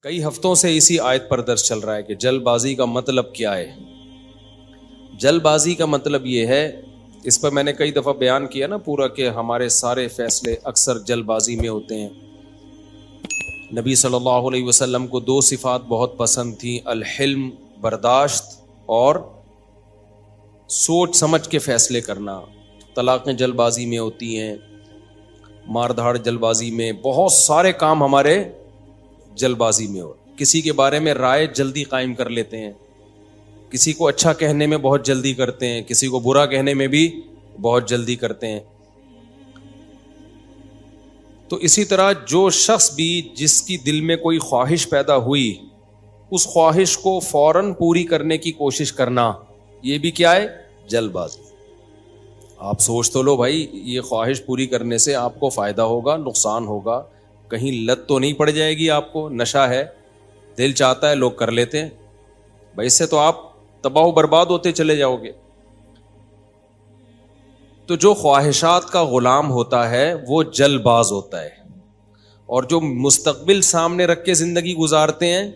کئی ہفتوں سے اسی آیت پر درس چل رہا ہے کہ جلد بازی کا مطلب کیا ہے. جلد بازی کا مطلب یہ ہے، اس پر میں نے کئی دفعہ بیان کیا نا پورا، کہ ہمارے سارے فیصلے اکثر جلد بازی میں ہوتے ہیں. نبی صلی اللہ علیہ وسلم کو دو صفات بہت پسند تھیں، الحلم برداشت اور سوچ سمجھ کے فیصلے کرنا. طلاقیں جلد بازی میں ہوتی ہیں، مار دھاڑ جلد بازی میں، بہت سارے کام ہمارے جلد بازی میں ہو. کسی کے بارے میں رائے جلدی قائم کر لیتے ہیں، کسی کو اچھا کہنے میں بہت جلدی کرتے ہیں، کسی کو برا کہنے میں بھی بہت جلدی کرتے ہیں. تو اسی طرح جو شخص بھی جس کی دل میں کوئی خواہش پیدا ہوئی، اس خواہش کو فوراً پوری کرنے کی کوشش کرنا، یہ بھی کیا ہے؟ جلد بازی. آپ سوچ تو لو بھائی، یہ خواہش پوری کرنے سے آپ کو فائدہ ہوگا، نقصان ہوگا، کہیں لت تو نہیں پڑ جائے گی آپ کو؟ نشہ ہے، دل چاہتا ہے، لوگ کر لیتے ہیں بھائی، اس سے تو آپ تباہ و برباد ہوتے چلے جاؤ گے. تو جو خواہشات کا غلام ہوتا ہے وہ جلد باز ہوتا ہے، اور جو مستقبل سامنے رکھ کے زندگی گزارتے ہیں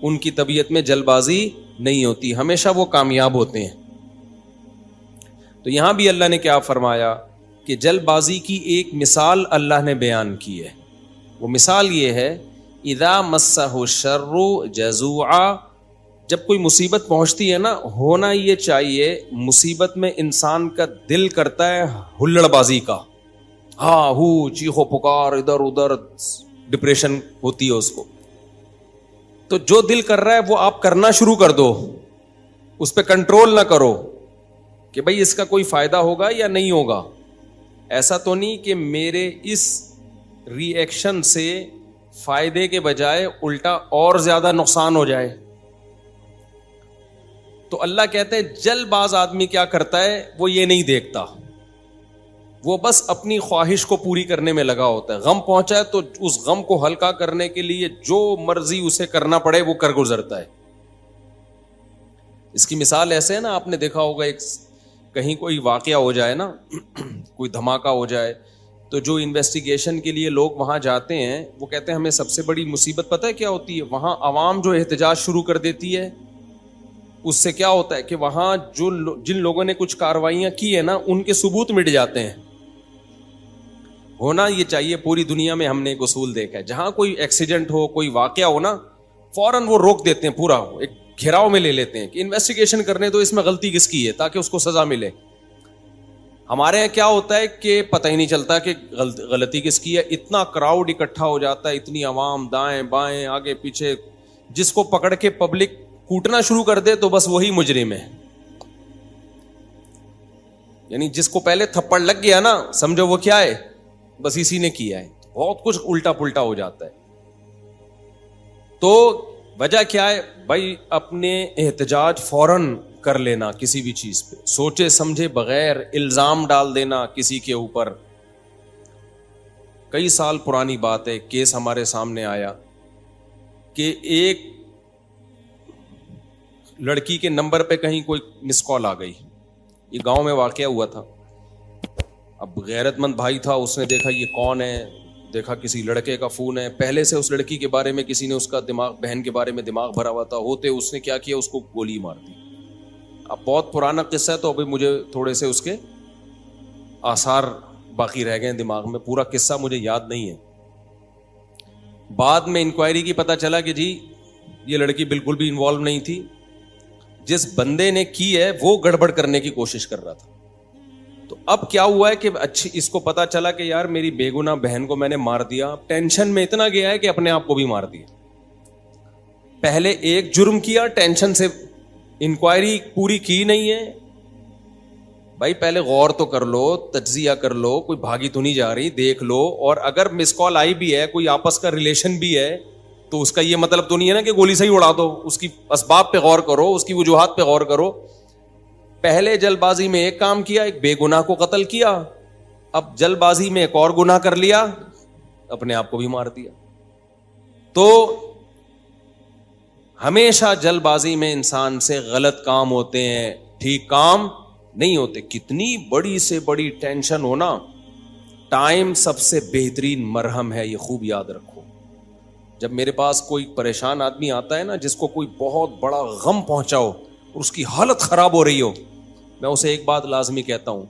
ان کی طبیعت میں جلد بازی نہیں ہوتی، ہمیشہ وہ کامیاب ہوتے ہیں. تو یہاں بھی اللہ نے کیا فرمایا کہ جلد بازی کی ایک مثال اللہ نے بیان کی ہے. وہ مثال یہ ہے، اذا مسہ الشر جزوعا، جب کوئی مصیبت پہنچتی ہے نا، ہونا یہ چاہیے مصیبت میں انسان کا دل کرتا ہے ہلڑ بازی کا، ہاں ہو چیخو پکار، ادھر ادھر ڈپریشن ہوتی ہے اس کو. تو جو دل کر رہا ہے وہ آپ کرنا شروع کر دو، اس پہ کنٹرول نہ کرو کہ بھئی اس کا کوئی فائدہ ہوگا یا نہیں ہوگا. ایسا تو نہیں کہ میرے اس ری ایکشن سے فائدے کے بجائے الٹا اور زیادہ نقصان ہو جائے. تو اللہ کہتے ہیں جلد باز آدمی کیا کرتا ہے، وہ یہ نہیں دیکھتا، وہ بس اپنی خواہش کو پوری کرنے میں لگا ہوتا ہے. غم پہنچا ہے تو اس غم کو ہلکا کرنے کے لیے جو مرضی اسے کرنا پڑے وہ کر گزرتا ہے. اس کی مثال ایسے ہے نا، آپ نے دیکھا ہوگا، ایک کہیں کوئی واقعہ ہو جائے نا، کوئی دھماکہ ہو جائے، تو جو انویسٹیگیشن کے لیے لوگ وہاں جاتے ہیں وہ کہتے ہیں ہمیں سب سے بڑی مصیبت پتہ ہے کیا ہوتی ہے؟ وہاں عوام جو احتجاج شروع کر دیتی ہے، اس سے کیا ہوتا ہے کہ وہاں جن لوگوں نے کچھ کارروائیاں کی ہیں نا، ان کے ثبوت مٹ جاتے ہیں. ہونا یہ چاہیے، پوری دنیا میں ہم نے ایک اصول دیکھا ہے، جہاں کوئی ایکسیڈنٹ ہو، کوئی واقعہ ہو نا، فوراً وہ روک دیتے ہیں، پورا ایک گھیراؤ میں لے لیتے ہیں کہ انویسٹیگیشن کرنے تو اس میں غلطی کس کی ہے تاکہ اس کو سزا ملے. ہمارے یہاں کیا ہوتا ہے کہ پتہ ہی نہیں چلتا کہ غلطی کس کی ہے، اتنا کراؤڈ اکٹھا ہو جاتا ہے، اتنی عوام دائیں بائیں آگے پیچھے، جس کو پکڑ کے پبلک کوٹنا شروع کر دے تو بس وہی مجرم ہے. یعنی جس کو پہلے تھپڑ لگ گیا نا، سمجھو وہ کیا ہے، بس اسی نے کیا ہے. بہت کچھ الٹا پلٹا ہو جاتا ہے. تو وجہ کیا ہے بھائی؟ اپنے احتجاج فوراً کر لینا کسی بھی چیز پہ، سوچے سمجھے بغیر الزام ڈال دینا کسی کے اوپر. کئی سال پرانی بات ہے، کیس ہمارے سامنے آیا کہ ایک لڑکی کے نمبر پہ کہیں کوئی مس کال آ گئی. یہ گاؤں میں واقعہ ہوا تھا. اب غیرت مند بھائی تھا، اس نے دیکھا یہ کون ہے، دیکھا کسی لڑکے کا فون ہے، پہلے سے اس لڑکی کے بارے میں کسی نے اس کا دماغ، بہن کے بارے میں دماغ بھرا ہوا تھا، ہوتے اس نے کیا کیا، اس کو گولی مار دی. اب بہت پرانا قصہ ہے تو ابھی مجھے تھوڑے سے اس کے آثار باقی رہ گئے دماغ میں، پورا قصہ مجھے یاد نہیں ہے. بعد میں انکوائری کی پتہ چلا کہ جی یہ لڑکی بالکل بھی انوالو نہیں تھی، جس بندے نے کی ہے وہ گڑبڑ کرنے کی کوشش کر رہا تھا. تو اب کیا ہوا ہے کہ اچھی اس کو پتا چلا کہ یار میری بے گناہ بہن کو میں نے مار دیا، ٹینشن میں اتنا گیا ہے کہ اپنے آپ کو بھی مار دیا. پہلے ایک جرم کیا، ٹینشن سے انکوائری پوری کی نہیں ہے. بھائی پہلے غور تو کر لو، تجزیہ کر لو، کوئی بھاگی تو نہیں جا رہی، دیکھ لو. اور اگر مس کال آئی بھی ہے، کوئی آپس کا ریلیشن بھی ہے، تو اس کا یہ مطلب تو نہیں ہے نا کہ گولی سے ہی اڑا دو. اس کی اسباب پہ غور کرو، اس کی وجوہات پہ غور کرو. پہلے جلد بازی میں ایک کام کیا، ایک بے گناہ کو قتل کیا، اب جلد بازی میں ایک اور گناہ کر لیا، اپنے آپ کو بھی مار دیا. تو ہمیشہ جلد بازی میں انسان سے غلط کام ہوتے ہیں، ٹھیک کام نہیں ہوتے. کتنی بڑی سے بڑی ٹینشن ہونا، ٹائم سب سے بہترین مرہم ہے، یہ خوب یاد رکھو. جب میرے پاس کوئی پریشان آدمی آتا ہے نا, جس کو کوئی بہت بڑا غم پہنچا ہو اور اس کی حالت خراب ہو رہی ہو, میں اسے ایک بات لازمی کہتا ہوں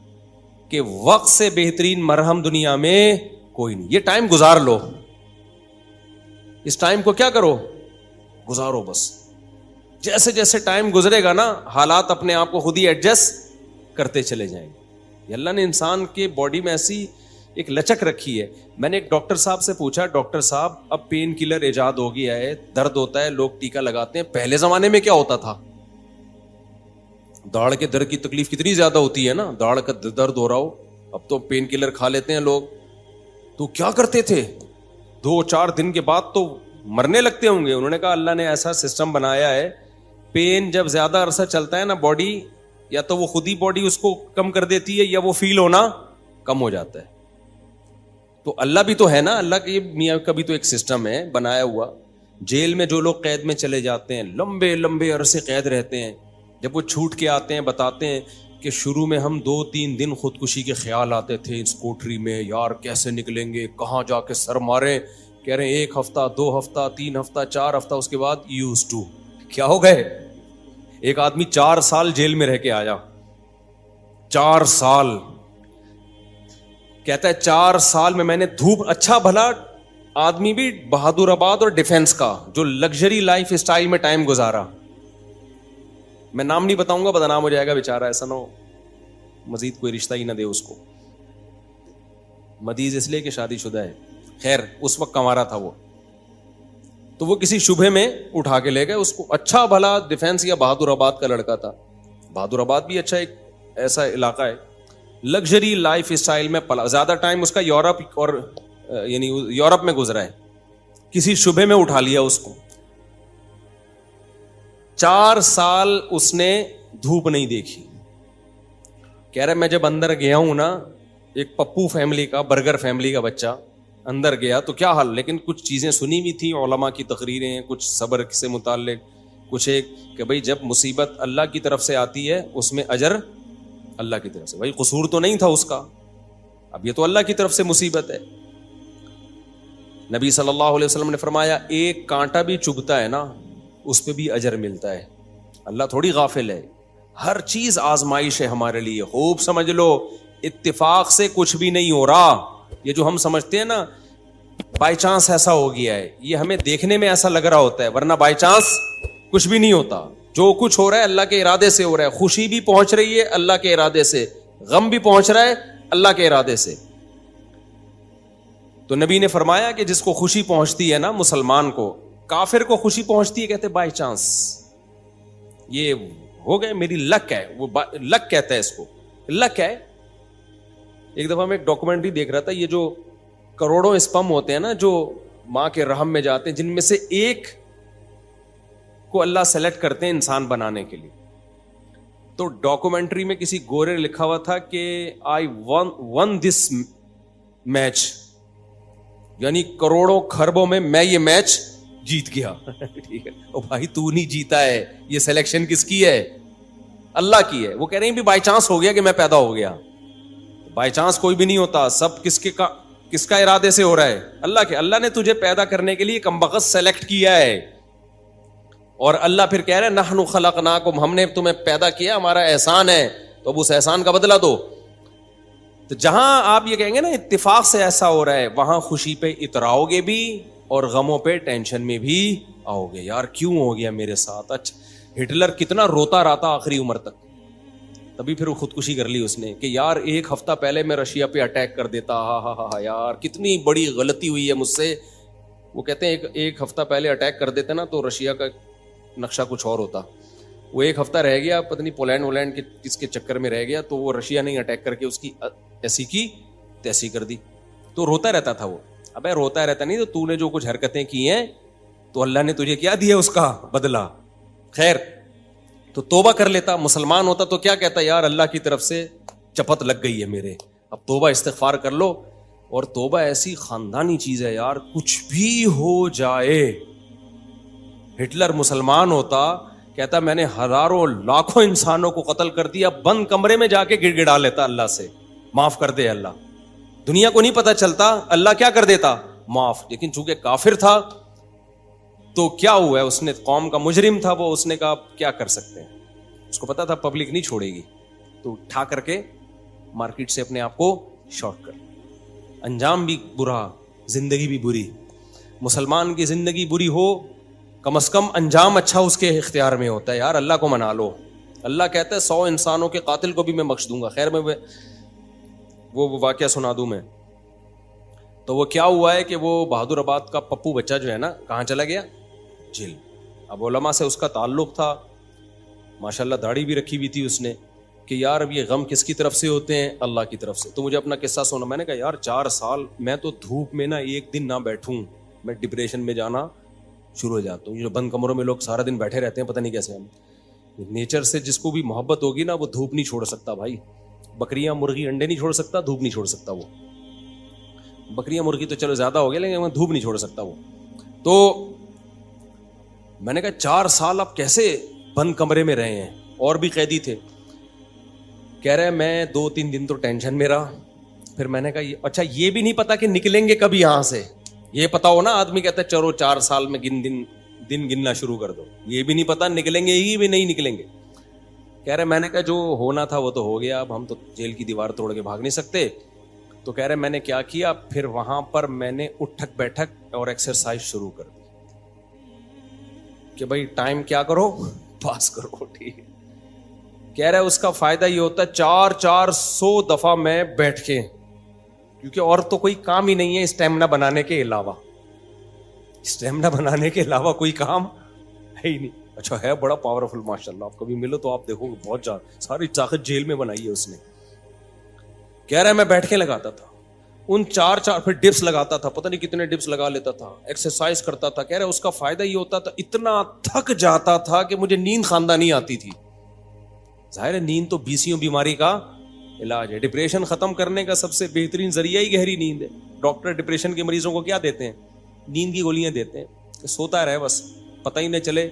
کہ وقت سے بہترین مرہم دنیا میں کوئی نہیں. یہ ٹائم گزار لو, اس ٹائم کو کیا کرو, گزارو بس. جیسے جیسے ٹائم گزرے گا نا, حالات اپنے آپ کو خود ہی ایڈجسٹ کرتے چلے جائیں گے. اللہ نے انسان کے باڈی میں ایسی ایک لچک رکھی ہے. میں نے ایک ڈاکٹر صاحب سے پوچھا, ڈاکٹر صاحب اب پین کلر ایجاد ہو گیا ہے, درد ہوتا ہے, لوگ ٹیکا لگاتے ہیں, پہلے زمانے میں کیا ہوتا تھا؟ داڑھ کے درد کی تکلیف کتنی زیادہ ہوتی ہے نا, داڑھ کا درد ہو رہا ہو, اب تو پین کلر کھا لیتے ہیں لوگ. تو کیا کرتے تھے, 2-4 دن کے بعد تو مرنے لگتے ہوں گے. انہوں نے کہا اللہ نے ایسا سسٹم بنایا ہے, پین جب زیادہ عرصہ چلتا ہے نا باڈی, یا تو وہ خود ہی باڈی اس کو کم کر دیتی ہے یا وہ فیل ہونا کم ہو جاتا ہے. تو اللہ بھی تو ہے نا, اللہ کے میاں کا بھی تو ایک سسٹم ہے بنایا ہوا. جیل میں جو لوگ قید میں چلے جاتے ہیں, لمبے لمبے عرصے قید رہتے ہیں, جب وہ چھوٹ کے آتے ہیں بتاتے ہیں کہ شروع میں ہم 2-3 دن خودکشی کے خیال آتے تھے اس کوٹری میں, یار کیسے نکلیں گے, کہاں جا کے سر ماریں. کہہ رہے ہیں 1 ہفتہ 2 ہفتہ 3 ہفتہ 4 ہفتہ, اس کے بعد یوز ٹو. کیا ہو گئے؟ ایک آدمی 4 سال جیل میں رہ کے آیا, 4 سال. کہتا ہے 4 سال میں نے دھوپ, اچھا بھلا آدمی بھی بہادر آباد اور ڈیفینس کا جو لگژری لائف اسٹائل میں ٹائم گزارا. میں نام نہیں بتاؤں گا, بدنام ہو جائے گا بیچارہ, ایسا نہ ہو مزید کوئی رشتہ ہی نہ دے اس کو. مدیز اس لیے کہ شادی شدہ ہے. خیر اس وقت کمارا تھا وہ, تو وہ کسی شبہ میں اٹھا کے لے گئے اس کو. اچھا بھلا ڈیفینس یا بہادر آباد کا لڑکا تھا. بہادر آباد بھی اچھا ایک ایسا علاقہ ہے, لگژری لائف اسٹائل میں پلا. زیادہ ٹائم اس کا یورپ اور یعنی یورپ میں گزرا ہے. کسی شبہ میں اٹھا لیا اس کو. 4 سال اس نے دھوپ نہیں دیکھی. کہہ رہا میں جب اندر گیا ہوں نا, ایک پپو فیملی کا, برگر فیملی کا بچہ اندر گیا تو کیا حال, لیکن کچھ چیزیں سنی ہوئی تھیں, علماء کی تقریریں, کچھ صبر سے متعلق, کچھ ایک کہ بھئی جب مصیبت اللہ کی طرف سے آتی ہے اس میں اجر اللہ کی طرف سے. بھائی قصور تو نہیں تھا اس کا, اب یہ تو اللہ کی طرف سے مصیبت ہے. نبی صلی اللہ علیہ وسلم نے فرمایا ایک کانٹا بھی چبھتا ہے نا اس پہ بھی اجر ملتا ہے. اللہ تھوڑی غافل ہے, ہر چیز آزمائش ہے ہمارے لیے. خوب سمجھ لو, اتفاق سے کچھ بھی نہیں ہو رہا. یہ جو ہم سمجھتے ہیں نا بائی چانس ایسا ہو گیا ہے, یہ ہمیں دیکھنے میں ایسا لگ رہا ہوتا ہے, ورنہ بائی چانس کچھ بھی نہیں ہوتا. جو کچھ ہو رہا ہے اللہ کے ارادے سے ہو رہا ہے. خوشی بھی پہنچ رہی ہے اللہ کے ارادے سے, غم بھی پہنچ رہا ہے اللہ کے ارادے سے. تو نبی نے فرمایا کہ جس کو خوشی پہنچتی ہے نا مسلمان کو, کافر کو خوشی پہنچتی ہے کہتے بائی چانس, یہ ہو گئے میری لک ہے, وہ لک کہتا ہے اس کو, لک ہے. ایک دفعہ میں ایک ڈاکومنٹری دیکھ رہا تھا, یہ جو کروڑوں اسپم ہوتے ہیں نا جو ماں کے رحم میں جاتے ہیں, جن میں سے ایک کو اللہ سلیکٹ کرتے ہیں انسان بنانے کے لیے. تو ڈاکومنٹری میں کسی گورے نے لکھا ہوا تھا کہ آئی ون دس میچ, یعنی کروڑوں خربوں میں یہ میچ جیت گیا. ٹھیک ہے, او بھائی تو نہیں جیتا ہے, یہ سلیکشن کس کی ہے؟ اللہ کی ہے. وہ کہہ رہے ہیں بھی بائی چانس ہو گیا کہ میں پیدا ہو گیا. بائی چانس کوئی بھی نہیں ہوتا, سب کس کا ارادے سے ہو رہا ہے؟ اللہ کے. اللہ نے تجھے پیدا کرنے کے لیے کمبخت سلیکٹ کیا ہے, اور اللہ پھر کہہ رہے ہیں نحن خلقناکم, ہم نے تمہیں پیدا کیا, ہمارا احسان ہے, تو اب اس احسان کا بدلہ دو. تو جہاں آپ یہ کہیں گے نا اتفاق سے ایسا ہو رہا ہے, وہاں خوشی پہ اتراؤ گے بھی اور غموں پہ ٹینشن میں بھی آؤ گے. یار کیوں ہو گیا میرے ساتھ؟ اچھا ہٹلر کتنا روتا رہتا آخری عمر تک, تبھی پھر وہ خودکشی کر لی اس نے کہ یار 1 ہفتہ پہلے میں رشیا پہ اٹیک کر دیتا, ہاں یار کتنی بڑی غلطی ہوئی ہے مجھ سے. وہ کہتے ہیں ایک ہفتہ پہلے اٹیک کر دیتے نا تو رشیا کا نقشہ کچھ اور ہوتا. وہ 1 ہفتہ رہ گیا, پتہ نہیں پولینڈ ولینڈ کے کس کے چکر میں رہ گیا, تو وہ رشیا نے اٹیک کر کے اس کی ایسی کی تیسی کر دی. تو روتا رہتا تھا وہ. ابے روتا رہتا نہیں, تو نے جو کچھ حرکتیں کی ہیں تو اللہ نے تجھے کیا دیا اس کا بدلہ. خیر تو توبہ کر لیتا, مسلمان ہوتا تو کیا کہتا, یار اللہ کی طرف سے چپت لگ گئی ہے میرے, اب توبہ استغفار کر لو. اور توبہ ایسی خاندانی چیز ہے یار, کچھ بھی ہو جائے. ہٹلر مسلمان ہوتا, کہتا میں نے ہزاروں لاکھوں انسانوں کو قتل کر دیا, بند کمرے میں جا کے گڑ گڑا لیتا اللہ سے, معاف کر دے اللہ. دنیا کو نہیں پتا چلتا, اللہ کیا کر دیتا, معاف. لیکن چونکہ کافر تھا تو کیا ہوا ہے, اس نے قوم کا مجرم تھا وہ, اس نے کہا کیا کر سکتے ہیں, اس کو پتا تھا پبلک نہیں چھوڑے گی, تو اٹھا کر کے مارکیٹ سے اپنے آپ کو شارٹ کر. انجام بھی برا, زندگی بھی بری. مسلمان کی زندگی بری ہو, کم از کم انجام اچھا اس کے اختیار میں ہوتا ہے. یار اللہ کو منا لو, اللہ کہتا ہے 100 انسانوں کے قاتل کو بھی میں بخش دوں گا. خیر میں وہ واقعہ سنا دوں میں. تو وہ کیا ہوا ہے کہ وہ بہادر آباد کا پپو بچہ جو ہے نا, کہاں چلا گیا, جیل. اب علماء سے اس کا تعلق تھا, ماشاءاللہ داڑھی بھی رکھی ہوئی تھی اس نے, کہ یار اب یہ غم کس کی طرف سے ہوتے ہیں, اللہ کی طرف سے. تو مجھے اپنا قصہ سنا, میں نے کہا یار 4 سال میں تو دھوپ میں نا ایک دن نہ بیٹھوں, میں ڈپریشن میں جانا شروع ہو جاتا ہوں. جو بند کمروں میں لوگ سارا دن بیٹھے رہتے ہیں, پتہ نہیں کیسے. ہم نیچر سے جس کو بھی محبت ہوگی نا, وہ دھوپ نہیں چھوڑ سکتا بھائی. بکریاں مرغی انڈے نہیں چھوڑ سکتا, دھوپ نہیں چھوڑ سکتا. وہ بکریاں مرغی تو چلو زیادہ ہو گیا, لیکن دھوپ نہیں چھوڑ سکتا وہ. تو میں نے کہا 4 سال آپ کیسے بند کمرے میں رہے ہیں, اور بھی قیدی تھے. کہہ رہے میں 2-3 دن تو ٹینشن میں رہا. پھر میں نے کہا اچھا یہ بھی نہیں پتا کہ نکلیں گے کبھی یہاں سے. یہ پتا ہو نا, آدمی کہتا ہے چلو 4 سال میں دن گننا شروع کر دو. یہ بھی نہیں پتا نکلیں گے ہی بھی نہیں نکلیں گے. کہہ رہے میں نے کہا جو ہونا تھا وہ تو ہو گیا, اب ہم تو جیل کی دیوار توڑ کے بھاگ نہیں سکتے. تو کہہ رہے میں نے کیا کیا, پھر وہاں پر میں نے اٹھک بیٹھک اور ایکسرسائز شروع کر دی کہ بھائی ٹائم کیا کرو, پاس کرو. ٹھیک ہے. کہہ رہے اس کا فائدہ یہ ہوتا ہے 400 دفعہ میں بیٹھ کے, کیونکہ اور تو کوئی کام ہی نہیں ہے اسٹیمنا بنانے کے علاوہ. اسٹیمنا بنانے کے علاوہ کوئی کام ہے ہی نہیں. اچھا ہے بڑا پاورفل ماشاءاللہ, آپ کبھی ملو تو آپ دیکھو گے بہت ساری طاقت جیل میں بنائی ہے اس نے. کہہ رہا ہے میں بیٹھ کے لگاتا تھا ان 4 پھر ڈپس لگاتا تھا, پتہ نہیں کتنے ڈپس لگا لیتا تھا, ایکسرسائز کرتا تھا. کہہ رہا ہے اس کا فائدہ یہ ہوتا تھا اتنا تھک جاتا تھا کہ مجھے نیند خاندانی آتی تھی. ظاہر ہے نیند تو 20 بیماری کا علاج ہے. ڈپریشن ختم کرنے کا سب سے بہترین ذریعہ ہی گہری نیند ہے. ڈاکٹر ڈپریشن کے مریضوں کو کیا دیتے ہیں, نیند کی گولیاں دیتے ہیں کہ سوتا رہے بس, پتہ ہی نہ چلے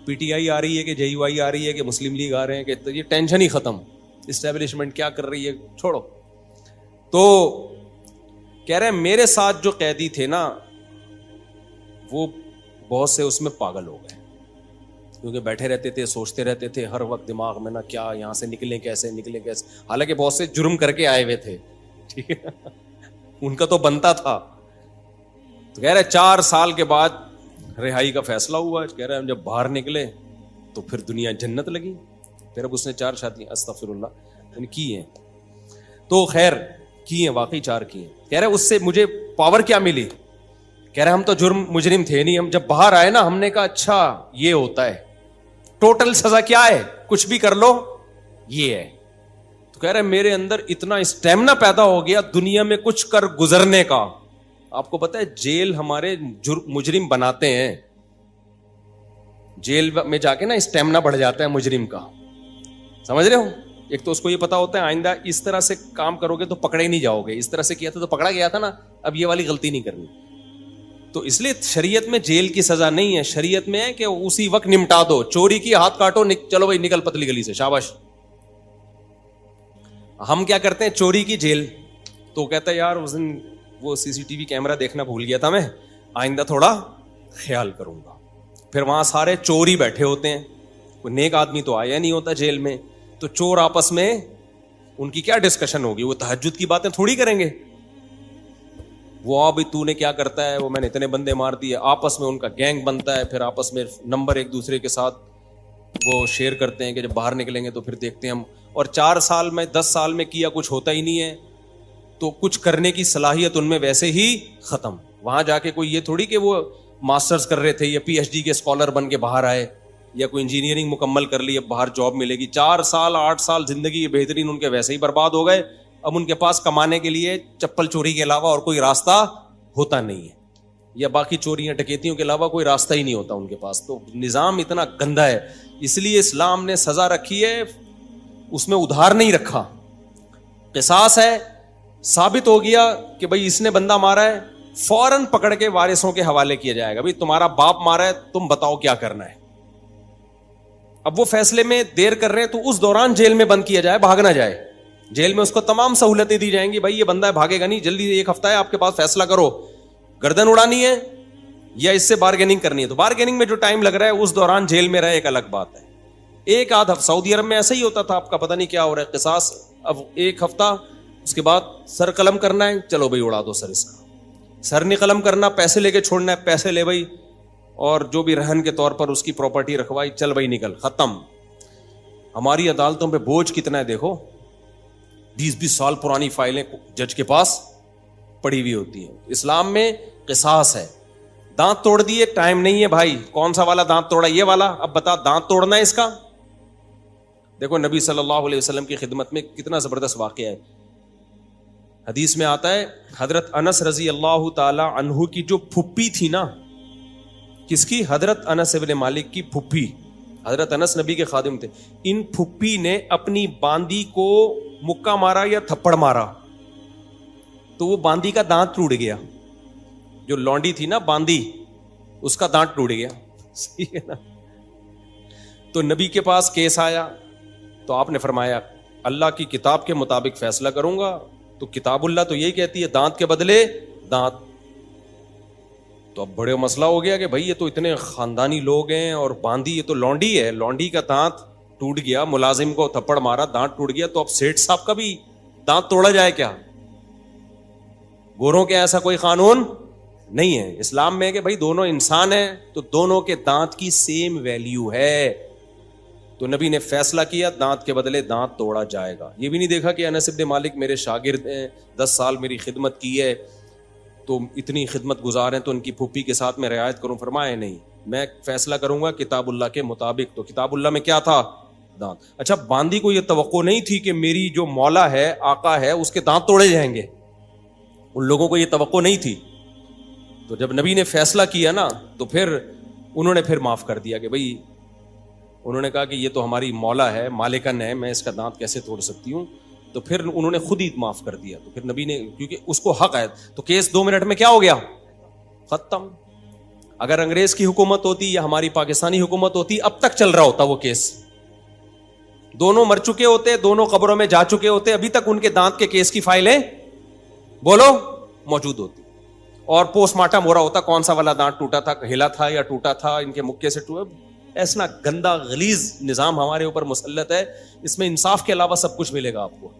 پی ٹی آئی آ رہی ہے کہ جے یو آئی آ رہی ہے کہ مسلم لیگ آ رہے ہیں, کہ یہ ٹینشن ہی ختم, اسٹیبلشمنٹ کیا کر رہی ہے چھوڑو. تو کہہ رہے ہیں میرے ساتھ جو قیدی تھے نا وہ بہت سے اس میں پاگل ہو گئے, کیونکہ بیٹھے رہتے تھے, سوچتے رہتے تھے ہر وقت دماغ میں نا کیا یہاں سے نکلیں کیسے. حالانکہ بہت سے جرم کر کے آئے ہوئے تھے, ٹھیک ہے, ان کا تو بنتا تھا. تو کہہ رہے 4 سال کے بعد رہائی کا فیصلہ ہوا. کہہ رہے ہم جب باہر نکلے تو پھر دنیا جنت لگی. پھر اب اس نے 4 شادیاں استغفر اللہ کی ہیں. تو خیر کی ہیں, واقعی 4 کی ہیں. کہہ رہے اس سے مجھے پاور کیا ملی. کہہ رہے ہم تو مجرم تھے نہیں, ہم جب باہر آئے نا ہم نے کہا اچھا یہ ہوتا ہے, ٹوٹل سزا کیا ہے, کچھ بھی کر لو یہ ہے. تو کہہ رہے میرے اندر اتنا اسٹیمنا پیدا ہو گیا دنیا میں کچھ کر گزرنے کا. آپ کو پتا ہے جیل ہمارے مجرم بناتے ہیں, جیل میں جا کے نا اسٹیمنا بڑھ جاتا ہے مجرم کا, سمجھ رہے ہو. ایک تو اس کو یہ پتا ہوتا ہے آئندہ اس طرح سے کام کرو گے تو پکڑے ہی نہیں جاؤ گے, اس طرح سے کیا تھا تو پکڑا گیا تھا نا, اب یہ والی غلطی نہیں کرنی. تو اس لیے شریعت میں جیل کی سزا نہیں ہے, شریعت میں ہے کہ اسی وقت نمٹا دو. چوری کی ہاتھ کاٹو, چلو بھائی نکل پتلی گلی سے, شاباش. ہم کیا کرتے ہیں چوری کی جیل, تو کہتا ہے یار اس دن وہ CCTV کیمرہ دیکھنا بھول گیا تھا, میں آئندہ تھوڑا خیال کروں گا. پھر وہاں سارے چور ہی بیٹھے ہوتے ہیں, کوئی نیک آدمی تو آیا نہیں ہوتا جیل میں. تو چور آپس میں ان کی کیا ڈسکشن ہوگی, وہ تہجد کی باتیں تھوڑی کریں گے. وہ ابھی تو نے کیا کرتا ہے, وہ میں نے اتنے بندے مار دیے, آپس میں ان کا گینگ بنتا ہے. پھر آپس میں نمبر ایک دوسرے کے ساتھ وہ شیئر کرتے ہیں کہ جب باہر نکلیں گے تو پھر دیکھتے ہیں ہم. اور 4 سال میں 10 سال میں کیا کچھ ہوتا ہی نہیں ہے, تو کچھ کرنے کی صلاحیت ان میں ویسے ہی ختم. وہاں جا کے کوئی یہ تھوڑی کہ وہ ماسٹرز کر رہے تھے یا PhD کے اسکالر بن کے باہر آئے, یا کوئی انجینئرنگ مکمل کر لی اب باہر جاب ملے گی. 4 سال 8 سال زندگی بہترین ان کے ویسے ہی برباد ہو گئے. اب ان کے پاس کمانے کے لیے چپل چوری کے علاوہ اور کوئی راستہ ہوتا نہیں ہے, یا باقی چوریاں ڈکیتیوں کے علاوہ کوئی راستہ ہی نہیں ہوتا ان کے پاس. تو نظام اتنا گندا ہے, اس لیے اسلام نے سزا رکھی ہے, اس میں ادھار نہیں رکھا. قصاص ہے, ثابت ہو گیا کہ بھائی اس نے بندہ مارا ہے, فوراً پکڑ کے وارثوں کے حوالے کیا جائے گا, بھائی تمہارا باپ مارا ہے, تم بتاؤ کیا کرنا ہے. اب وہ فیصلے میں دیر کر رہے ہیں تو اس دوران جیل میں بند کیا جائے, بھاگ نہ جائے. جیل میں اس کو تمام سہولتیں دی جائیں گی, بھائی یہ بندہ ہے بھاگے گا نہیں, جلدی 1 ہفتہ ہے آپ کے پاس, فیصلہ کرو. گردن اڑانی ہے یا اس سے بارگیننگ کرنی ہے تو بارگیننگ میں جو ٹائم لگ رہا ہے اس دوران جیل میں رہے ایک الگ بات ہے. ایک آدھ ہفتہ سعودی عرب میں ایسا ہی ہوتا تھا, آپ کا پتہ نہیں کیا ہو رہا ہے, قصاص. اب ایک ہفتہ اس کے بعد سر قلم کرنا ہے, چلو بھائی اڑا دو سر اس کا. سر نہیں قلم کرنا, پیسے لے کے چھوڑنا ہے, پیسے لے بھائی, اور جو بھی رہن کے طور پر اس کی پراپرٹی رکھوائی, چل بھائی نکل, ختم. ہماری عدالتوں پہ بوجھ کتنا ہے دیکھو, 20-20 سال پرانی فائلیں جج کے پاس پڑی ہوئی ہوتی ہیں. اسلام میں قصاص ہے. دانت توڑ دیے, ٹائم نہیں ہے بھائی, کون سا والا دانت توڑا, یہ والا, اب بتا دانت توڑنا ہے اس کا. دیکھو نبی صلی اللہ علیہ وسلم کی خدمت میں کتنا زبردست واقعہ ہے. حدیث میں آتا ہے حضرت انس رضی اللہ تعالی عنہ کی جو پھپھی تھی نا, کس کی؟ حضرت انس ابن مالک کی پھپھی. حضرت انس نبی کے خادم تھے. ان پھپھی نے اپنی باندی کو مکہ مارا یا تھپڑ مارا تو وہ باندی کا دانت ٹوٹ گیا. جو لونڈی تھی نا باندی, اس کا دانت ٹوٹ گیا. صحیح ہے نا. تو نبی کے پاس کیس آیا تو آپ نے فرمایا اللہ کی کتاب کے مطابق فیصلہ کروں گا. تو کتاب اللہ تو یہی کہتی ہے دانت کے بدلے دانت. تو اب بڑے مسئلہ ہو گیا کہ بھائی یہ تو اتنے خاندانی لوگ ہیں, اور باندی یہ تو لونڈی ہے, لونڈی کا دانت ٹوٹ گیا, ملازم کو تھپڑ مارا دانت ٹوٹ گیا, تو اب سیٹھ صاحب کا بھی دانت توڑا جائے کیا؟ گوروں کے ایسا کوئی قانون نہیں ہے. اسلام میں کہ بھائی دونوں انسان ہیں تو دونوں کے دانت کی سیم ویلیو ہے. تو نبی نے فیصلہ کیا دانت کے بدلے دانت توڑا جائے گا. یہ بھی نہیں دیکھا کہ انس ابن مالک میرے شاگرد ہیں, 10 سال میری خدمت کی ہے, تو اتنی خدمت گزار ہیں تو ان کی پھوپھی کے ساتھ میں رعایت کروں. فرمایا نہیں, میں فیصلہ کروں گا کتاب اللہ کے مطابق. تو کتاب اللہ میں کیا تھا؟ دانت. اچھا باندی کو یہ توقع نہیں تھی کہ میری جو مولا ہے, آقا ہے, اس کے دانت توڑے جائیں گے. ان لوگوں کو یہ توقع نہیں تھی. تو جب نبی نے فیصلہ کیا نا تو پھر انہوں نے پھر معاف کر دیا کہ بھائی, انہوں نے کہا کہ یہ تو ہماری مولا ہے, مالکن ہے, میں اس کا دانت کیسے توڑ سکتی ہوں. تو پھر انہوں نے خود ہی معاف کر دیا. تو پھر نبی نے, کیونکہ اس کو حق ہے, تو کیس 2 منٹ میں کیا ہو گیا؟ ختم. اگر انگریز کی حکومت ہوتی یا ہماری پاکستانی حکومت ہوتی, اب تک چل رہا ہوتا وہ کیس. دونوں مر چکے ہوتے, دونوں قبروں میں جا چکے ہوتے, ابھی تک ان کے دانت کے کیس کی فائلیں بولو موجود ہوتی, اور پوسٹ مارٹم ہو رہا ہوتا کون سا والا دانت ٹوٹا تھا, ہلا تھا یا ٹوٹا تھا, ان کے مکے سے ٹوٹا. ایسا گندا غلیظ نظام ہمارے اوپر مسلط ہے, اس میں انصاف کے علاوہ سب کچھ ملے گا آپ کو.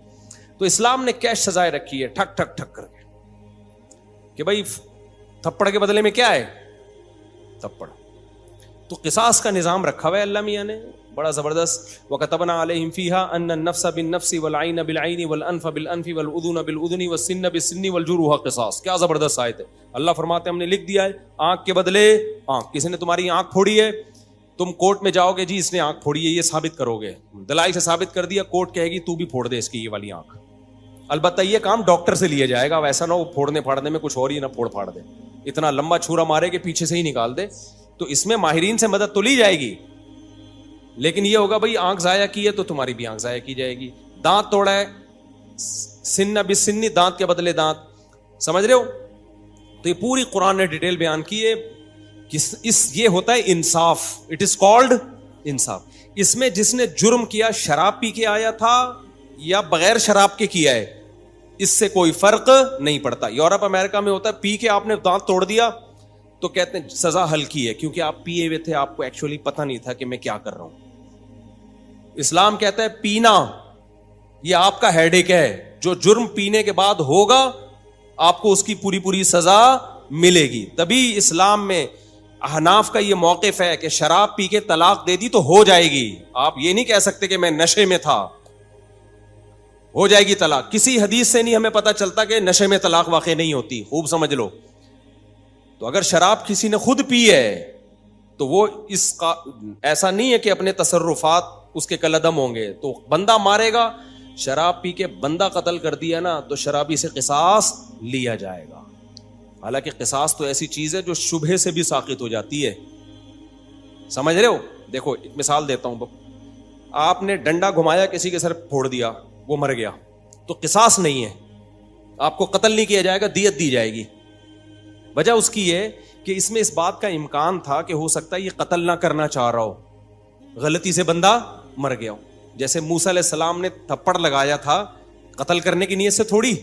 تو اسلام نے کیش سزائے رکھی ہے ٹھک ٹھک ٹھک کر کے کہ بھائی تھپڑ کے بدلے میں کیا ہے؟ تھپڑ. تو قصاص کا نظام رکھا ہوا ہے اللہ میاں نے بڑا زبردست. وَكَتَبْنَا عَلَيْهِمْ فِيهَا أَنَّ النَّفْسَ بِالنَّفْسِ وَالْعَيْنَ بِالْعَيْنِ وَالْأَنْفَ بِالْأَنْفِ وَالْأُذُنَ بِالْأُذُنِ وَالسِّنَّ بِالسِّنِّ وَالْجُرُوحَ قِصَاص. کیا زبردست آیت ہے. اللہ فرماتے ہیں ہم نے لکھ دیا ہے آنکھ کے بدلے آنکھ. کسی نے تمہاری آنکھ پھوڑی ہے, تم کورٹ میں جاؤ گے, جی اس نے آنکھ پھوڑی ہے, یہ ثابت کرو گے, دلائل سے ثابت کر دیا, کورٹ کہے گی تو بھی پھوڑ دے اس کی یہ والی آنکھ. البتہ یہ کام ڈاکٹر سے لیا جائے گا, ویسا نہ ہو پھوڑنے پھاڑنے میں کچھ اور ہی نہ پھوڑ پھاڑ دے, اتنا لمبا چھورا مارے کہ پیچھے سے ہی نکال دے. تو اس میں ماہرین سے مدد تو لی جائے گی, لیکن یہ ہوگا بھائی آنکھ ضائع کی ہے تو تمہاری بھی آنکھ ضائع کی جائے گی. دانت توڑا ہے, سن بسنی, دانت کے بدلے دانت. سمجھ رہے ہو؟ تو یہ پوری قرآن نے ڈیٹیل بیان کی ہے. یہ ہوتا ہے انصاف. اٹ از کالڈ انصاف. اس میں جس نے جرم کیا شراب پی کے آیا تھا یا بغیر شراب کے کیا ہے, اس سے کوئی فرق نہیں پڑتا. یورپ امریکہ میں ہوتا ہے پی کے آپ نے دانت توڑ دیا تو کہتے ہیں سزا ہلکی ہے, کیونکہ آپ پیے ہوئے تھے, آپ کو ایکچولی پتہ نہیں تھا کہ میں کیا کر رہا ہوں. اسلام کہتا ہے پینا یہ آپ کا ہیڈ ایک ہے, جو جرم پینے کے بعد ہوگا آپ کو اس کی پوری پوری سزا ملے گی. تبھی اسلام میں احناف کا یہ موقف ہے کہ شراب پی کے طلاق دے دی تو ہو جائے گی. آپ یہ نہیں کہہ سکتے کہ میں نشے میں تھا, ہو جائے گی طلاق. کسی حدیث سے نہیں ہمیں پتہ چلتا کہ نشے میں طلاق واقع نہیں ہوتی, خوب سمجھ لو. تو اگر شراب کسی نے خود پی ہے تو وہ اس کا ایسا نہیں ہے کہ اپنے تصرفات اس کے کالعدم ہوں گے. تو بندہ مارے گا, شراب پی کے بندہ قتل کر دیا نا تو شرابی سے قصاص لیا جائے گا. حالانکہ قصاص تو ایسی چیز ہے جو شبہے سے بھی ساقط ہو جاتی ہے. سمجھ رہے ہو؟ دیکھو ایک مثال دیتا ہوں. آپ نے ڈنڈا گھمایا, کسی کے سر پھوڑ دیا, وہ مر گیا, تو قصاص نہیں ہے, آپ کو قتل نہیں کیا جائے گا, دیت دی جائے گی. وجہ اس کی ہے کہ اس میں اس بات کا امکان تھا کہ ہو سکتا ہے یہ قتل نہ کرنا چاہ رہا ہو, غلطی سے بندہ مر گیا ہو. جیسے موسیٰ علیہ السلام نے تھپڑ لگایا تھا, قتل کرنے کی نیت سے تھوڑی.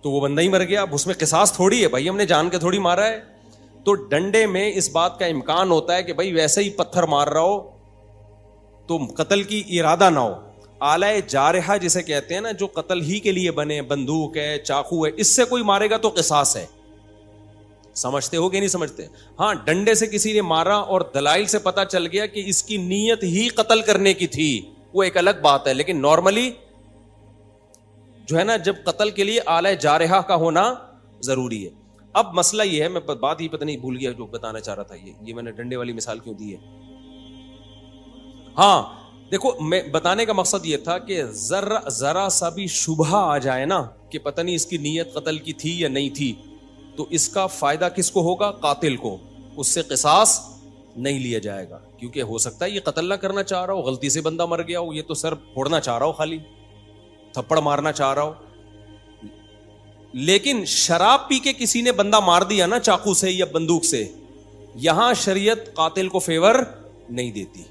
تو وہ بندہ ہی مر گیا. اب اس میں قصاص تھوڑی ہے بھائی, ہم نے جان کے تھوڑی مارا ہے. تو ڈنڈے میں اس بات کا امکان ہوتا ہے کہ بھائی ویسے ہی پتھر مار رہا ہو تو قتل کی ارادہ نہ ہو. آلہ جارحہ جسے کہتے ہیں نا, جو قتل ہی کے لیے بنے, بندوق ہے, چاقو ہے, اس سے کوئی مارے گا تو قصاص ہے. سمجھتے ہو کہ نہیں سمجھتے؟ ہاں, ڈنڈے سے کسی نے مارا اور دلائل سے پتا چل گیا کہ اس کی نیت ہی قتل کرنے کی تھی, وہ ایک الگ بات ہے. لیکن نارملی جو ہے نا, جب قتل کے لیے آلہ جارحہ کا ہونا ضروری ہے. اب مسئلہ یہ ہے, میں بات ہی پتہ نہیں بھول گیا جو بتانا چاہ رہا تھا. یہ میں نے ڈنڈے والی مثال کیوں دی ہے؟ ہاں دیکھو, میں بتانے کا مقصد یہ تھا کہ ذرا سا بھی شبہ آ جائے نا کہ پتہ نہیں اس کی نیت قتل کی تھی یا نہیں تھی, تو اس کا فائدہ کس کو ہوگا؟ قاتل کو. اس سے قصاص نہیں لیا جائے گا, کیونکہ ہو سکتا ہے یہ قتل نہ کرنا چاہ رہا ہو, غلطی سے بندہ مر گیا ہو, یہ تو سر پھوڑنا چاہ رہا ہو, خالی تھپڑ مارنا چاہ رہا ہو. لیکن شراب پی کے کسی نے بندہ مار دیا نا چاقو سے یا بندوق سے, یہاں شریعت قاتل کو فیور نہیں دیتی.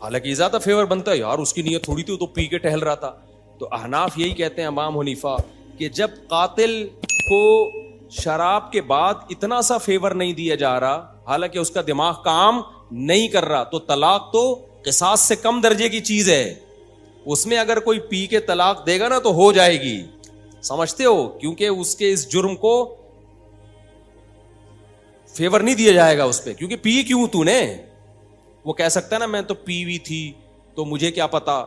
حالانکہ یہ زیادہ فیور بنتا ہے, یار اس کی نیت تھوڑی تھی, تو پی کے ٹہل رہا تھا. تو احناف یہی کہتے ہیں, امام حنیفہ, کہ جب قاتل کو شراب کے بعد اتنا سا فیور نہیں دیا جا رہا, حالانکہ اس کا دماغ کام نہیں کر رہا, تو طلاق تو قصاص سے کم درجے کی چیز ہے. اس میں اگر کوئی پی کے طلاق دے گا نا تو ہو جائے گی. سمجھتے ہو؟ کیونکہ اس کے اس جرم کو فیور نہیں دیا جائے گا اس پہ, کیونکہ پی کیوں تو نے. وہ کہہ سکتا ہے نا, میں تو پی ہوئی تھی تو مجھے کیا پتا,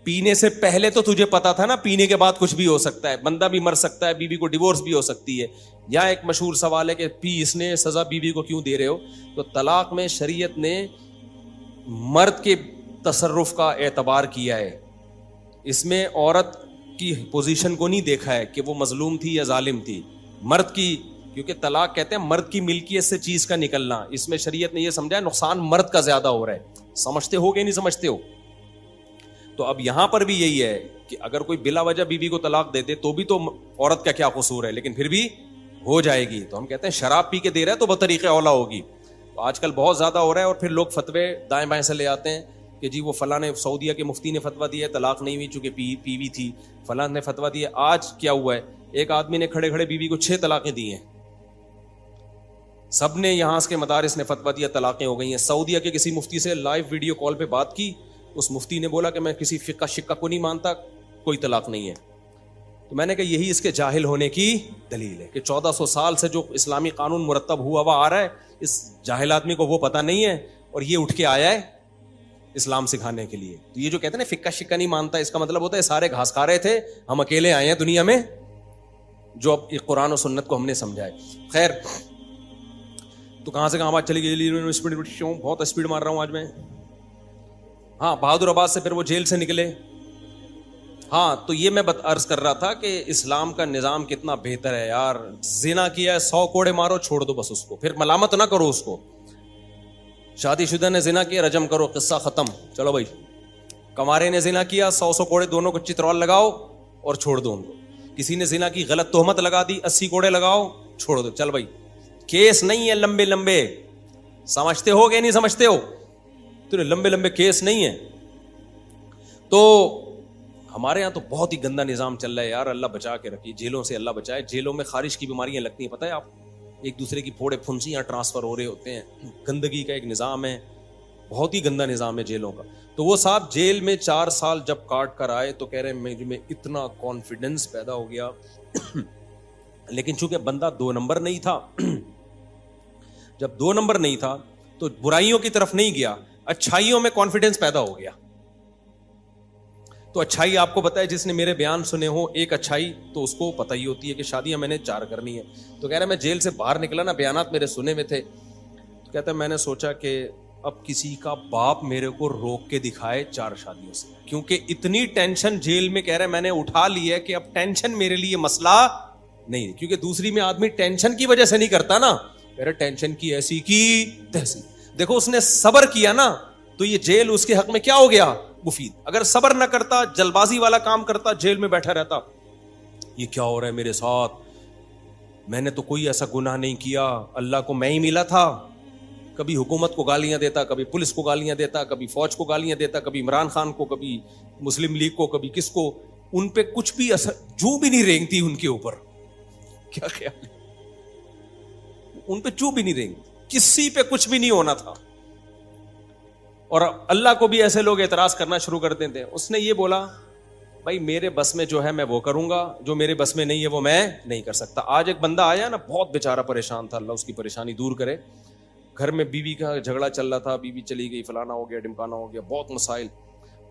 پینے سے پہلے تو تجھے پتا تھا نا, پینے کے بعد کچھ بھی ہو سکتا ہے, بندہ بھی مر سکتا ہے, بیوی کو ڈیورس بھی ہو سکتی ہے. یا ایک مشہور سوال ہے کہ پی اس نے, سزا بیوی کو کیوں دے رہے ہو؟ تو طلاق میں شریعت نے مرد کے تصرف کا اعتبار کیا ہے, اس میں عورت کی پوزیشن کو نہیں دیکھا ہے کہ وہ مظلوم تھی یا ظالم تھی. مرد کی, کیونکہ طلاق کہتے ہیں مرد کی ملکیت سے چیز کا نکلنا, اس میں شریعت نے یہ سمجھا ہے نقصان مرد کا زیادہ ہو رہا ہے. سمجھتے ہو کہ نہیں سمجھتے ہو؟ تو اب یہاں پر بھی یہی ہے کہ اگر کوئی بلا وجہ بیوی کو طلاق دے دے تو بھی تو عورت کا کیا قصور ہے, لیکن پھر بھی ہو جائے گی. تو ہم کہتے ہیں شراب پی کے دے رہا ہے تو بطریق اولا ہوگی. تو آج کل بہت زیادہ ہو رہا ہے, اور پھر لوگ فتوے دائیں بائیں سے لے آتے ہیں کہ جی وہ فلاں نے, سعودیہ کے مفتی نے فتویٰ دیا ہے طلاق نہیں ہوئی چونکہ پی ہوئی تھی, فلاں نے فتویٰ دیا. آج کیا ہوا ہے, ایک آدمی نے کھڑے کھڑے بیوی کو 6 طلاقیں دی ہیں, سب نے یہاں کے مدارس نے فتویٰ دیا, طلاقیں ہو گئی ہیں. سعودیہ کے کسی مفتی سے لائیو ویڈیو کال پہ بات کی, اس مفتی نے بولا کہ میں کسی فقہ شقہ کو نہیں مانتا, کوئی طلاق نہیں ہے. تو میں نے کہا یہی اس کے جاہل ہونے کی دلیل ہے کہ 1400 سال سے جو اسلامی قانون مرتب ہوا آ رہا ہے, اس جاہل آدمی کو وہ پتہ نہیں ہے, اور یہ اٹھ کے آیا ہے اسلام سکھانے کے لیے. تو یہ جو کہتے ہیں نا فقہ شقہ نہیں مانتا, اس کا مطلب ہوتا ہے سارے گھاس کھا رہے تھے, ہم اکیلے آئے ہیں دنیا میں جو اب قرآن و سنت کو ہم نے سمجھا ہے. خیر, تو کہاں سے کہاں بات چلی گئی, بہت اسپیڈ مار رہا ہوں آج میں. ہاں, بہادر آباد سے پھر وہ جیل سے نکلے. ہاں, تو یہ میں عرض کر رہا تھا کہ اسلام کا نظام کتنا بہتر ہے یار. زنا کیا ہے 100 کوڑے مارو, چھوڑ دو بس اس کو, پھر ملامت نہ کرو اس کو. شادی شدہ نے زنا کیا, رجم کرو, قصہ ختم, چلو بھائی. کمارے نے زنا کیا, 100 کوڑے دونوں کو چترول لگاؤ اور چھوڑ دو ان کو. کسی نے زنا کی غلط تہمت لگا دی, 80 کوڑے لگاؤ, چھوڑ دو, چل بھائی. کیس نہیں ہے لمبے لمبے, سمجھتے ہو کہ نہیں سمجھتے ہو؟ تو لمبے لمبے کیس نہیں ہے. تو ہمارے یہاں تو بہت ہی گندا نظام چل رہا ہے یار, اللہ بچا کے رکھیے, جیلوں سے اللہ بچائے. جیلوں میں خارش کی بیماریاں لگتی ہیں, پتہ ہے آپ, ایک دوسرے کی پھوڑے پھنسیاں ٹرانسفر ہو رہے ہوتے ہیں. گندگی کا ایک نظام ہے, بہت ہی گندا نظام ہے جیلوں کا. تو وہ صاحب جیل میں 4 سال جب کاٹ کر آئے تو کہہ رہے ہیں میں اتنا کانفیڈنس پیدا ہو گیا, لیکن چونکہ بندہ 2 نمبر نہیں تھا, جب 2 نمبر نہیں تھا تو برائیوں کی طرف نہیں گیا, اچھائیوں میں کانفیڈنس پیدا ہو گیا. تو اچھائی آپ کو پتا ہے, جس نے میرے بیان سنے ہو, ایک اچھائی تو اس کو پتہ ہی ہوتی ہے کہ شادیاں میں نے 4 کرنی ہے. تو کہہ رہا ہے میں جیل سے باہر نکلا نا, بیانات میرے سنے میں تھے, تو کہتا ہے میں نے سوچا کہ اب کسی کا باپ میرے کو روک کے دکھائے 4 شادیوں سے, کیونکہ اتنی ٹینشن جیل میں, کہہ رہے میں نے اٹھا لی ہے کہ اب ٹینشن میرے لیے مسئلہ نہیں, کیونکہ دوسری میں آدمی ٹینشن کی وجہ سے نہیں کرتا نا, کہہ رہے ٹینشن کی ایسی کی تیسی. دیکھو اس نے صبر کیا نا, تو یہ جیل اس کے حق میں کیا ہو گیا, مفید. اگر صبر نہ کرتا, جلد بازی والا کام کرتا, جیل میں بیٹھا رہتا, یہ کیا ہو رہا ہے میرے ساتھ, میں نے تو کوئی ایسا گناہ نہیں کیا, اللہ کو میں ہی ملا تھا. کبھی حکومت کو گالیاں دیتا, کبھی پولیس کو گالیاں دیتا, کبھی فوج کو گالیاں دیتا, کبھی عمران خان کو, کبھی مسلم لیگ کو, کبھی کس کو, ان پہ کچھ بھی اثر جو بھی نہیں رینگتی ان کے اوپر. کیا خیال ہے؟ ان پہ چوب بھی نہیں دیں گے, کسی پہ کچھ بھی نہیں ہونا تھا. اور اللہ کو بھی ایسے لوگ اعتراض کرنا شروع کر دیتے ہیں. اس نے یہ بولا بھائی میرے بس میں جو ہے میں وہ کروں گا, جو میرے بس میں نہیں ہے وہ میں نہیں کر سکتا. آج ایک بندہ آیا نا, بہت بیچارہ پریشان تھا, اللہ اس کی پریشانی دور کرے. گھر میں بیوی کا جھگڑا چل رہا تھا, بیوی چلی گئی, فلانا ہو گیا, ڈمکانا ہو گیا, بہت مسائل.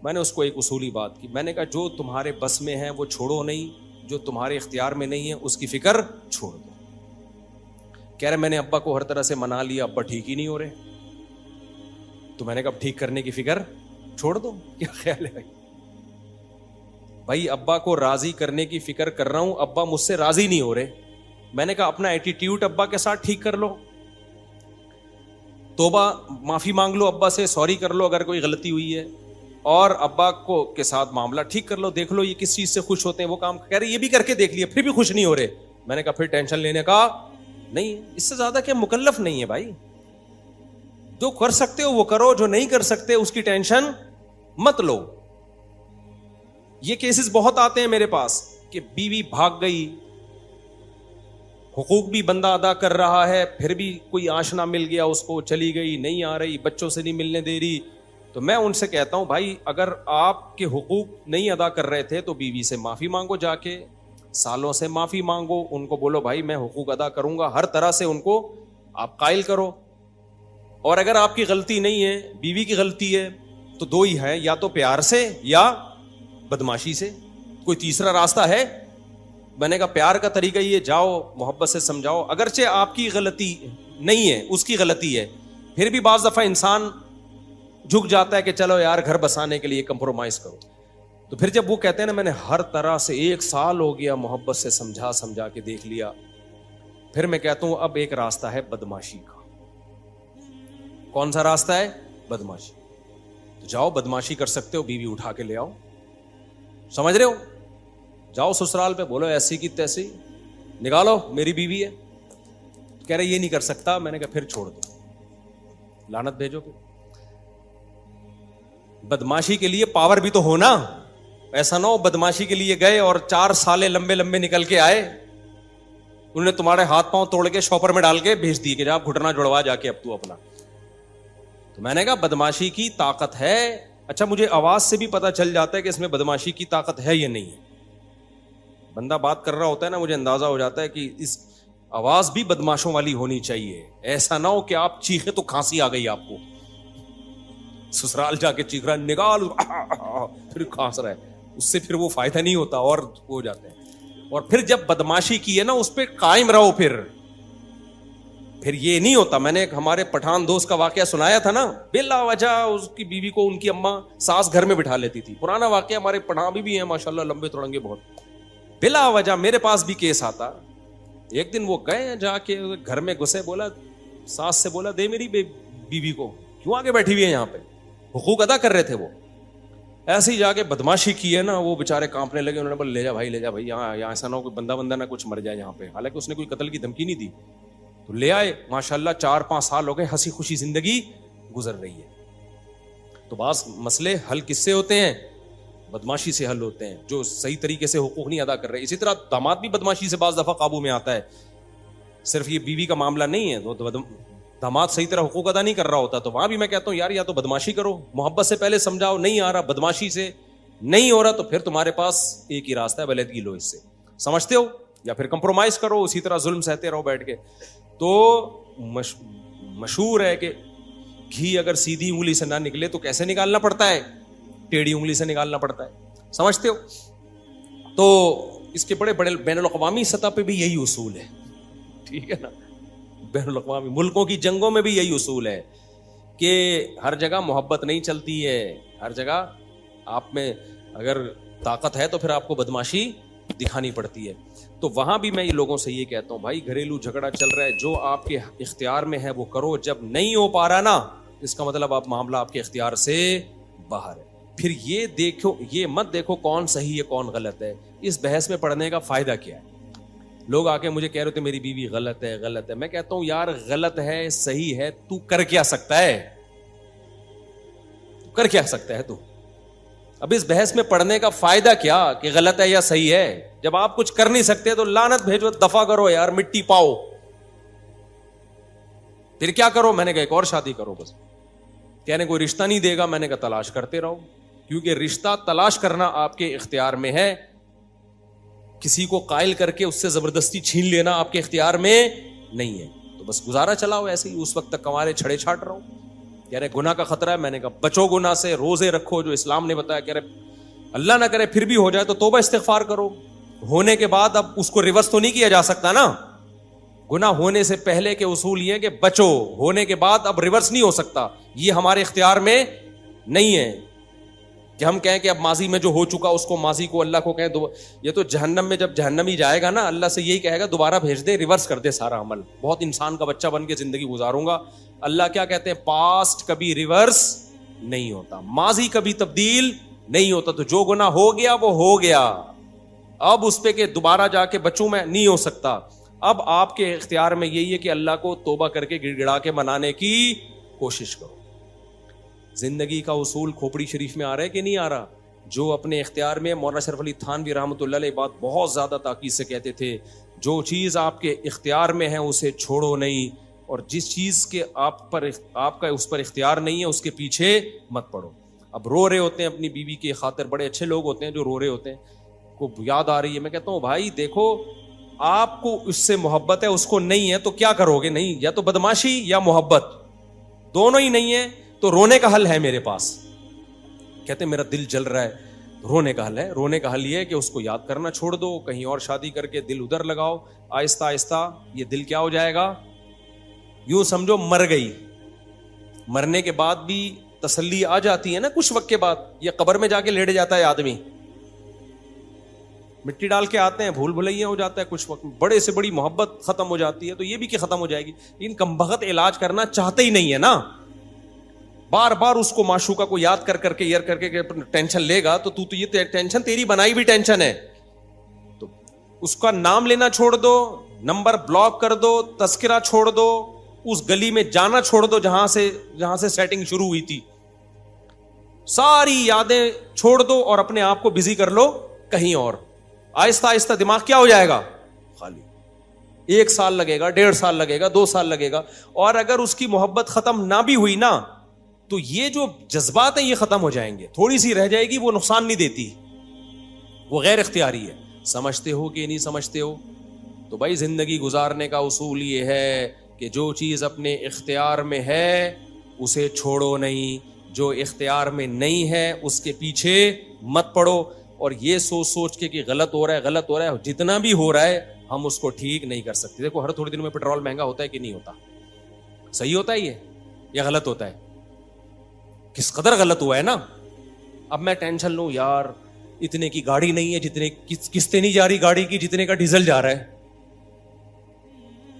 میں نے اس کو ایک اصولی بات کی, میں نے کہا جو تمہارے بس میں ہے وہ چھوڑو نہیں, جو تمہارے اختیار میں نہیں ہے اس کی فکر چھوڑ دو. کہہ رہے میں نے ابا کو ہر طرح سے منا لیا, ابا ٹھیک ہی نہیں ہو رہے. تو میں نے کہا ٹھیک کرنے کی فکر چھوڑ دو. کیا خیال ہے بھائی؟ ابا کو راضی کرنے کی فکر کر رہا ہوں, ابا مجھ سے راضی نہیں ہو رہے. میں نے کہا اپنا ایٹیٹیوڈ ابا کے ساتھ ٹھیک کر لو, توبہ معافی مانگ لو ابا سے, سوری کر لو اگر کوئی غلطی ہوئی ہے, اور ابا کو کے ساتھ معاملہ ٹھیک کر لو. دیکھ لو یہ کس چیز سے خوش ہوتے ہیں, وہ کام. کہہ رہے یہ بھی کر کے دیکھ لیا پھر بھی خوش نہیں ہو رہے. میں نے کہا پھر ٹینشن لینے کا نہیں, اس سے زیادہ کیا مکلف نہیں ہے بھائی. جو کر سکتے ہو وہ کرو, جو نہیں کر سکتے اس کی ٹینشن مت لو. یہ کیسز بہت آتے ہیں میرے پاس کہ بیوی بھاگ گئی, حقوق بھی بندہ ادا کر رہا ہے, پھر بھی کوئی آشنا مل گیا اس کو, چلی گئی, نہیں آ رہی, بچوں سے نہیں ملنے دے رہی. تو میں ان سے کہتا ہوں بھائی اگر آپ کے حقوق نہیں ادا کر رہے تھے تو بیوی سے معافی مانگو, جا کے سالوں سے معافی مانگو, ان کو بولو بھائی میں حقوق ادا کروں گا, ہر طرح سے ان کو آپ قائل کرو. اور اگر آپ کی غلطی نہیں ہے, بیوی کی غلطی ہے, تو دو ہی ہے, یا تو پیار سے یا بدماشی سے. کوئی تیسرا راستہ ہے؟ میں نے کہا پیار کا طریقہ یہ, جاؤ محبت سے سمجھاؤ, اگرچہ آپ کی غلطی نہیں ہے اس کی غلطی ہے, پھر بھی بعض دفعہ انسان جھک جاتا ہے کہ چلو یار گھر بسانے کے لیے کمپرومائز کرو. تو پھر جب وہ کہتے ہیں نا میں نے ہر طرح سے 1 سال ہو گیا محبت سے سمجھا کے دیکھ لیا, پھر میں کہتا ہوں اب ایک راستہ ہے بدماشی کا. کون سا راستہ ہے؟ بدماشی. تو جاؤ بدماشی کر سکتے ہو, بیوی اٹھا کے لے آؤ, سمجھ رہے ہو, جاؤ سسرال پہ بولو ایسی کی تیسی, نکالو میری بیوی ہے. کہہ رہے یہ نہیں کر سکتا. میں نے کہا پھر چھوڑ دو, لعنت بھیجو. بدماشی کے لیے پاور بھی تو ہونا, ایسا نہ ہو بدماشی کے لیے گئے اور 4 سالے لمبے لمبے نکل کے آئے, انہوں نے تمہارے ہاتھ پاؤں توڑ کے شاپر میں ڈال کے بھیج دی کہ جا گھٹنا جڑوا جا کے اب تو اپنا. تو میں نے کہا بدماشی کی طاقت ہے. اچھا مجھے آواز سے بھی پتا چل جاتا ہے کہ اس میں بدماشی کی طاقت ہے یا نہیں ہے. بندہ بات کر رہا ہوتا ہے نا, مجھے اندازہ ہو جاتا ہے کہ اس آواز بھی بدماشوں والی ہونی چاہیے. ایسا نہ ہو کہ آپ چیخے تو کھانسی آ گئی آپ کو, سسرال جا کے چیخ رہا ہے نکال, پھر کھانس رہا ہے, اس سے پھر وہ فائدہ نہیں ہوتا اور ہو جاتے ہیں. اور پھر جب بدماشی کی ہے نا اس پہ قائم رہو, پھر یہ نہیں ہوتا. میں نے ایک ہمارے پٹھان دوست کا واقعہ سنایا تھا نا, بلا وجہ اس کی بیوی کو ان کی اماں ساس گھر میں بٹھا لیتی تھی. پرانا واقعہ, ہمارے پٹھان بھی ہیں ماشاءاللہ, لمبے تھوڑنگے بہت. بلا وجہ میرے پاس بھی کیس آتا. ایک دن وہ گئے جا کے گھر میں گھسے, بولا ساس سے بولا دے میری بیوی کو, کیوں آگے بیٹھی ہوئی ہے یہاں پہ, حقوق ادا کر رہے تھے وہ. ایسے ہی جا کے بدماشی کی ہے نا, وہ بےچارے کانپنے لگے. انہوں نے بولا لے جا بھائی یہاں ایسا نہ ہو کوئی بندہ نہ کچھ مر جائے یہاں پہ. حالانکہ اس نے کوئی قتل کی دھمکی نہیں دی. تو لے آئے, ماشاءاللہ 4-5 سال ہو گئے, ہنسی خوشی زندگی گزر رہی ہے. تو بعض مسئلے حل کس سے ہوتے ہیں؟ بدماشی سے حل ہوتے ہیں, جو صحیح طریقے سے حقوق نہیں ادا کر رہے. اسی طرح داماد بھی بدماشی سے بعض دفعہ قابو میں آتا ہے. صرف یہ بیوی کا معاملہ نہیں ہے, تو داماد صحیح طرح حقوق ادا نہیں کر رہا ہوتا, تو وہاں بھی میں کہتا ہوں یار یا تو بدماشی کرو, محبت سے پہلے سمجھاؤ, نہیں آ رہا بدماشی سے نہیں ہو رہا, تو پھر تمہارے پاس ایک ہی راستہ ہے, علیحدگی لو اس سے, سمجھتے ہو, یا پھر کمپرومائز کرو, اسی طرح ظلم سہتے رہو بیٹھ کے. تو مشہور ہے کہ گھی اگر سیدھی انگلی سے نہ نکلے تو کیسے نکالنا پڑتا ہے؟ ٹیڑھی انگلی سے نکالنا پڑتا ہے, سمجھتے ہو. تو اس کے بڑے بین الاقوامی سطح پہ بھی یہی اصول ہے, ٹھیک ہے نا. بین الاقوامی ملکوں کی جنگوں میں بھی یہی اصول ہے کہ ہر جگہ محبت نہیں چلتی ہے, ہر جگہ آپ میں اگر طاقت ہے تو پھر آپ کو بدماشی دکھانی پڑتی ہے. تو وہاں بھی میں یہ لوگوں سے یہ کہتا ہوں بھائی گھریلو جھگڑا چل رہا ہے, جو آپ کے اختیار میں ہے وہ کرو, جب نہیں ہو پا رہا نا اس کا مطلب آپ معاملہ آپ کے اختیار سے باہر ہے. پھر یہ دیکھو, یہ مت دیکھو کون صحیح ہے کون غلط ہے, اس بحث میں پڑھنے کا فائدہ کیا ہے؟ لوگ آ کے مجھے کہہ رہے تھے میری بیوی غلط ہے. میں کہتا ہوں یار غلط ہے صحیح ہے, تو کر کیا سکتا ہے؟ تو اب اس بحث میں پڑھنے کا فائدہ کیا کہ غلط ہے یا صحیح ہے؟ جب آپ کچھ کر نہیں سکتے تو لعنت بھیجو، دفع کرو یار، مٹی پاؤ، پھر کیا کرو؟ میں نے کہا ایک اور شادی کرو بس۔ کہنے کوئی رشتہ نہیں دے گا، میں نے کہا تلاش کرتے رہو، کیونکہ رشتہ تلاش کرنا آپ کے اختیار میں ہے، کسی کو قائل کر کے اس سے زبردستی چھین لینا آپ کے اختیار میں نہیں ہے۔ تو بس گزارا چلاؤ ایسے ہی، اس وقت تک کمارے چھڑے چھاٹ رہو۔ کہہ رہے گناہ کا خطرہ ہے، میں نے کہا بچو گناہ سے، روزے رکھو جو اسلام نے بتایا، کہہ رہے اللہ نہ کرے پھر بھی ہو جائے تو توبہ استغفار کرو، ہونے کے بعد اب اس کو ریورس تو نہیں کیا جا سکتا نا، گناہ ہونے سے پہلے کے اصول یہ ہے کہ بچو، ہونے کے بعد اب ریورس نہیں ہو سکتا، یہ ہمارے اختیار میں نہیں ہے کہ ہم کہیں کہ اب ماضی میں جو ہو چکا اس کو، ماضی کو اللہ کو کہیں یہ تو جہنم میں جب جہنمی جائے گا نا، اللہ سے یہی کہے گا دوبارہ بھیج دے، ریورس کر دے سارا عمل، بہت انسان کا بچہ بن کے زندگی گزاروں گا۔ اللہ کیا کہتے ہیں؟ پاسٹ کبھی ریورس نہیں ہوتا، ماضی کبھی تبدیل نہیں ہوتا، تو جو گناہ ہو گیا وہ ہو گیا، اب اس پہ کہ دوبارہ جا کے بچوں میں نہیں ہو سکتا۔ اب آپ کے اختیار میں یہی ہے کہ اللہ کو توبہ کر کے گڑ گڑا کے منانے کی کوشش کرو۔ زندگی کا اصول کھوپڑی شریف میں آ رہا ہے کہ نہیں آ رہا؟ جو اپنے اختیار میں، مولانا شرف علی تھانوی رحمۃ اللہ علیہ بات بہت زیادہ تاکید سے کہتے تھے، جو چیز آپ کے اختیار میں ہے اسے چھوڑو نہیں، اور جس چیز کے آپ کا اس پر اختیار نہیں ہے اس کے پیچھے مت پڑو۔ اب رو رہے ہوتے ہیں اپنی بیوی کی خاطر، بڑے اچھے لوگ ہوتے ہیں جو رو رہے ہوتے ہیں، کو یاد آ رہی ہے، میں کہتا ہوں بھائی دیکھو آپ کو اس سے محبت ہے، اس کو نہیں ہے، تو کیا کرو گے؟ نہیں، یا تو بدماشی یا محبت، دونوں ہی نہیں ہے، تو رونے کا حل ہے میرے پاس۔ کہتے ہیں میرا دل جل رہا ہے، رونے کا حل ہے، رونے کا حل یہ ہے کہ اس کو یاد کرنا چھوڑ دو، کہیں اور شادی کر کے دل ادھر لگاؤ، آہستہ آہستہ یہ دل کیا ہو جائے گا، یوں سمجھو مر گئی۔ مرنے کے بعد بھی تسلی آ جاتی ہے نا کچھ وقت کے بعد، یا قبر میں جا کے لیٹ جاتا ہے آدمی، مٹی ڈال کے آتے ہیں، بھول بھلیا ہو جاتا ہے کچھ وقت، بڑے سے بڑی محبت ختم ہو جاتی ہے، تو یہ بھی کہ ختم ہو جائے گی، لیکن کمبخت علاج کرنا چاہتے ہی نہیں ہے نا، بار بار اس کو معشوقہ کو یاد کر کر کے ایئر کر کے ٹینشن لے گا، تو تو یہ ٹینشن تیری بنائی بھی ٹینشن ہے، تو اس کا نام لینا چھوڑ دو، نمبر بلاک کر دو، تذکرہ چھوڑ دو، اس گلی میں جانا چھوڑ دو جہاں سے سیٹنگ شروع ہوئی تھی، ساری یادیں چھوڑ دو اور اپنے آپ کو بزی کر لو کہیں اور۔ آہستہ آہستہ دماغ کیا ہو جائے گا؟ خالی۔ 1 سال لگے گا، 1.5 سال لگے گا، 2 سال لگے گا، اور اگر اس کی محبت ختم نہ بھی ہوئی نا، تو یہ جو جذبات ہیں یہ ختم ہو جائیں گے، تھوڑی سی رہ جائے گی، وہ نقصان نہیں دیتی، وہ غیر اختیاری ہے۔ سمجھتے ہو کہ نہیں سمجھتے ہو؟ تو بھائی زندگی گزارنے کا اصول یہ ہے کہ جو چیز اپنے اختیار میں ہے اسے چھوڑو نہیں، جو اختیار میں نہیں ہے اس کے پیچھے مت پڑو، اور یہ سوچ کے کہ غلط ہو رہا ہے، جتنا بھی ہو رہا ہے ہم اس کو ٹھیک نہیں کر سکتے۔ دیکھو ہر تھوڑے دن میں پیٹرول مہنگا ہوتا ہے کہ نہیں ہوتا؟ صحیح ہوتا ہے یہ یا غلط ہوتا ہے؟ کس قدر غلط ہوا ہے نا۔ اب میں ٹینشن لوں یار اتنے کی گاڑی نہیں ہے، جتنے قسطیں نہیں جا رہی گاڑی کی جتنے کا ڈیزل جا رہا ہے،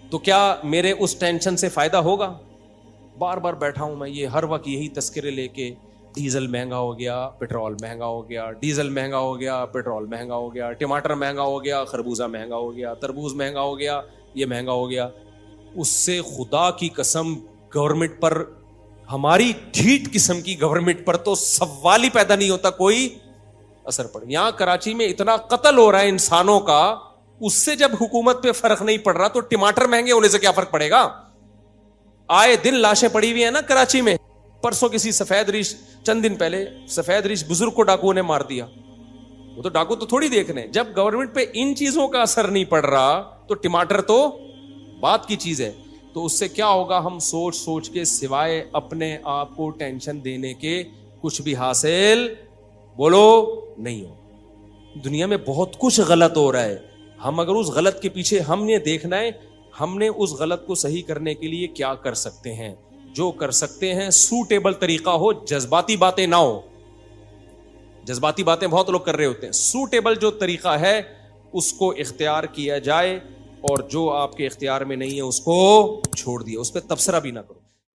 تو کیا میرے اس ٹینشن سے فائدہ ہوگا؟ بار بار بیٹھا ہوں میں یہ ہر وقت یہی تذکرے لے کے، ڈیزل مہنگا ہو گیا، پیٹرول مہنگا ہو گیا، ڈیزل مہنگا ہو گیا، پیٹرول مہنگا ہو گیا، ٹماٹر مہنگا ہو گیا، خربوزہ مہنگا ہو گیا، تربوز مہنگا ہو گیا، یہ مہنگا ہو گیا۔ اس سے خدا کی قسم گورنمنٹ پر، ہماری ڈھیٹ قسم کی گورنمنٹ پر تو سوال ہی پیدا نہیں ہوتا کوئی اثر پڑے۔ یہاں کراچی میں اتنا قتل ہو رہا ہے انسانوں کا، اس سے جب حکومت پہ فرق نہیں پڑ رہا تو ٹماٹر مہنگے ہونے سے کیا فرق پڑے گا؟ آئے دن لاشیں پڑی ہوئی ہیں نا کراچی میں۔ پرسوں کسی سفید ریش، چند دن پہلے سفید ریش بزرگ کو ڈاکوؤں نے مار دیا، وہ تو ڈاکو تو تھوڑی دیکھ رہے ہیں، جب گورنمنٹ پہ ان چیزوں کا اثر نہیں پڑ رہا تو ٹماٹر تو بات کی چیز ہے۔ تو اس سے کیا ہوگا؟ ہم سوچ کے سوائے اپنے آپ کو ٹینشن دینے کے کچھ بھی حاصل بولو نہیں ہو۔ دنیا میں بہت کچھ غلط ہو رہا ہے، ہم اگر اس غلط کے پیچھے ہم نے دیکھنا ہے ہم نے اس غلط کو صحیح کرنے کے لیے کیا کر سکتے ہیں، جو کر سکتے ہیں سوٹیبل طریقہ ہو، جذباتی باتیں نہ ہو۔ جذباتی باتیں بہت لوگ کر رہے ہوتے ہیں، سوٹیبل جو طریقہ ہے اس کو اختیار کیا جائے، اور جو آپ کے اختیار میں نہیں ہے اس کو چھوڑ دیا، اس پہ تبصرہ بھی نہ کرو۔